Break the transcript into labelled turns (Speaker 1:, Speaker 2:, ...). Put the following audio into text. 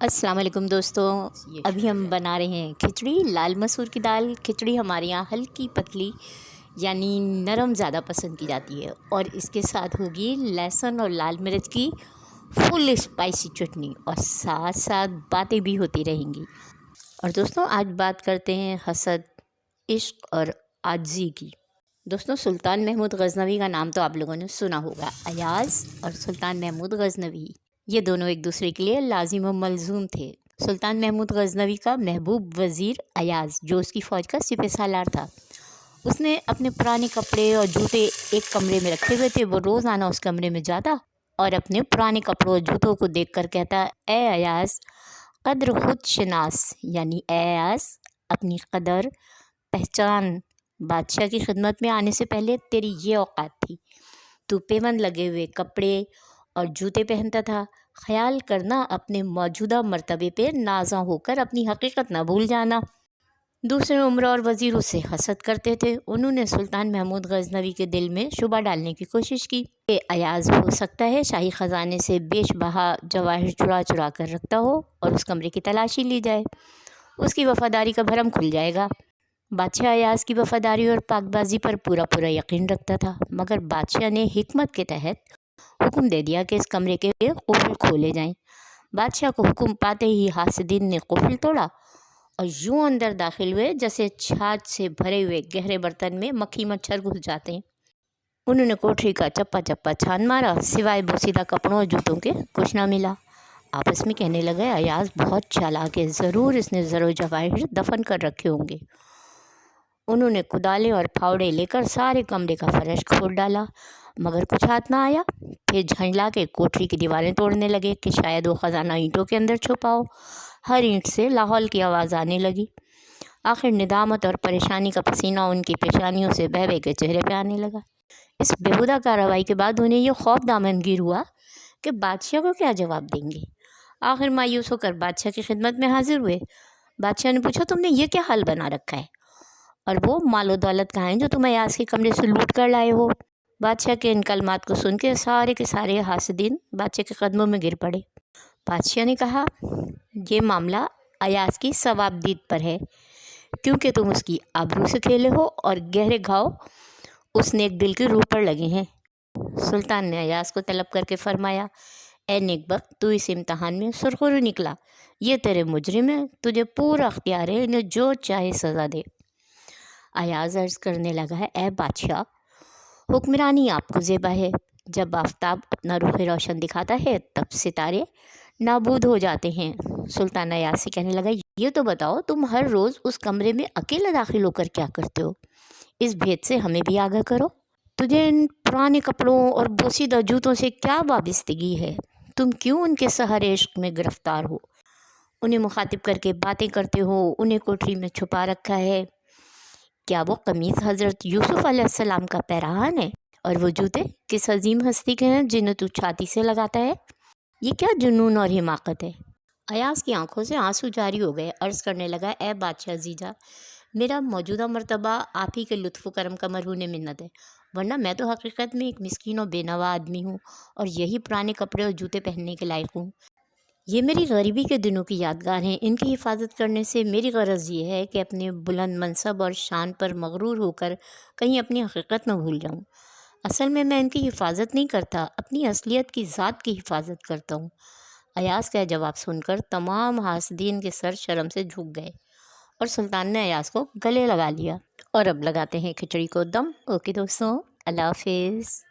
Speaker 1: السلام علیکم دوستوں، ابھی ہم بنا رہے ہیں کھچڑی، لال مسور کی دال۔ کھچڑی ہمارے یہاں ہلکی پتلی یعنی نرم زیادہ پسند کی جاتی ہے، اور اس کے ساتھ ہوگی لہسن اور لال مرچ کی فل اسپائسی چٹنی، اور ساتھ ساتھ باتیں بھی ہوتی رہیں گی۔ اور دوستوں آج بات کرتے ہیں حسد، عشق اور عاجزی کی۔ دوستوں سلطان محمود غزنوی کا نام تو آپ لوگوں نے سنا ہوگا۔ ایاز اور سلطان محمود غزنوی یہ دونوں ایک دوسرے کے لیے لازم و ملزوم تھے۔ سلطان محمود غزنوی کا محبوب وزیر ایاز، جو اس کی فوج کا سپہ سالار تھا، اس نے اپنے پرانے کپڑے اور جوتے ایک کمرے میں رکھے ہوئے تھے۔ وہ روزانہ اس کمرے میں جاتا اور اپنے پرانے کپڑوں اور جوتوں کو دیکھ کر کہتا، اے ایاز قدر خود شناس، یعنی اے ایاز اپنی قدر پہچان۔ بادشاہ کی خدمت میں آنے سے پہلے تیری یہ اوقات تھی، تو پیوند لگے ہوئے کپڑے اور جوتے پہنتا تھا۔ خیال کرنا، اپنے موجودہ مرتبے پہ نازاں ہو کر اپنی حقیقت نہ بھول جانا۔ دوسرے عمرا اور وزیر اس سے حسد کرتے تھے۔ انہوں نے سلطان محمود غزنوی کے دل میں شبہ ڈالنے کی کوشش کی کہ ایاز ہو سکتا ہے شاہی خزانے سے بیش بہا جواہر چرا کر رکھتا ہو، اور اس کمرے کی تلاشی لی جائے، اس کی وفاداری کا بھرم کھل جائے گا۔ بادشاہ ایاز کی وفاداری اور پاک بازی پر پورا یقین رکھتا تھا، مگر بادشاہ نے حکمت کے تحت حکم دے دیا کہ اس کمرے کے قفل کھولے جائیں۔ بادشاہ کو حکم پاتے ہی حاسدین نے قفل توڑا اور یوں اندر داخل ہوئے جیسے چھاچھ سے بھرے ہوئے گہرے برتن میں مکھی مچھر گھس جاتے ہیں۔ انہوں نے کوٹری کا چپا چھان مارا، سوائے بوسیدہ کپڑوں اور جوتوں کے کچھ نہ ملا۔ آپس میں کہنے لگے، ایاز بہت چالاک ہے، ضرور اس نے زر و جواہر دفن کر رکھے ہوں گے۔ انہوں نے کدالیں اور پھاوڑے لے کر سارے کمرے کا فرش کھود ڈالا، مگر کچھ ہاتھ نہ آیا۔ پھر جھنجلا کے کوٹری کی دیواریں توڑنے لگے کہ شاید وہ خزانہ اینٹوں کے اندر چھپا ہو۔ ہر اینٹ سے لاحول کی آواز آنے لگی۔ آخر ندامت اور پریشانی کا پسینہ ان کی پیشانیوں سے بہبے کے چہرے پہ آنے لگا۔ اس بےہودہ کارروائی کے بعد انہیں یہ خوف دامنگیر ہوا کہ بادشاہ کو کیا جواب دیں گے۔ آخر مایوس ہو کر بادشاہ کی خدمت میں حاضر ہوئے۔ بادشاہ نے پوچھا، تم نے یہ کیا حال بنا رکھا ہے، اور وہ مال و دولت کہاں ہے جو تم ایاز کے کمرے سے لوٹ کر لائے ہو؟ بادشاہ کے ان کلمات کو سن کے سارے حاسدین بادشاہ کے قدموں میں گر پڑے۔ بادشاہ نے کہا، یہ معاملہ ایاز کی ثوابدید پر ہے، کیونکہ تم اس کی آبرو سے کھیلے ہو اور گہرے گھاؤ اس نیک دل کی روح پر لگے ہیں۔ سلطان نے ایاز کو طلب کر کے فرمایا، اے نیک بخت، تو اس امتحان میں سرخرو نکلا۔ یہ تیرے مجرم ہیں، تجھے پورا اختیار ہے، انہیں جو چاہے سزا دے۔ ایاز عرض کرنے لگا، اے بادشاہ، حکمرانی آپ کو زیبا ہے۔ جب آفتاب اپنا رخ روشن دکھاتا ہے تب ستارے نابود ہو جاتے ہیں۔ سلطان ایاز سے کہنے لگا، یہ تو بتاؤ، تم ہر روز اس کمرے میں اکیلے داخل ہو کر کیا کرتے ہو؟ اس بھید سے ہمیں بھی آگاہ کرو۔ تجھے ان پرانے کپڑوں اور بوسیدہ جوتوں سے کیا وابستگی ہے؟ تم کیوں ان کے سحر عشق میں گرفتار ہو؟ انہیں مخاطب کر کے باتیں کرتے ہو، انہیں کوٹری میں چھپا رکھا ہے۔ کیا وہ قمیص حضرت یوسف علیہ السلام کا پیراہن ہے، اور وہ جوتے کس عظیم ہستی کے ہیں جنہیں تو چھاتی سے لگاتا ہے؟ یہ کیا جنون اور حماقت ہے؟ ایاز کی آنکھوں سے آنسو جاری ہو گئے۔ عرض کرنے لگا، اے بادشاہ زیجا، میرا موجودہ مرتبہ آپ ہی کے لطف و کرم کا مرہون منت ہے، ورنہ میں تو حقیقت میں ایک مسکین و بے نوا آدمی ہوں، اور یہی پرانے کپڑے اور جوتے پہننے کے لائق ہوں۔ یہ میری غریبی کے دنوں کی یادگار ہیں۔ ان کی حفاظت کرنے سے میری غرض یہ ہے کہ اپنے بلند منصب اور شان پر مغرور ہو کر کہیں اپنی حقیقت نہ بھول جاؤں۔ اصل میں ان کی حفاظت نہیں کرتا، اپنی اصلیت کی ذات کی حفاظت کرتا ہوں۔ ایاز کا جواب سن کر تمام حاسدین کے سر شرم سے جھک گئے، اور سلطان نے ایاز کو گلے لگا لیا۔ اور اب لگاتے ہیں کھچڑی کو دم۔ اوکے دوستوں، اللہ حافظ۔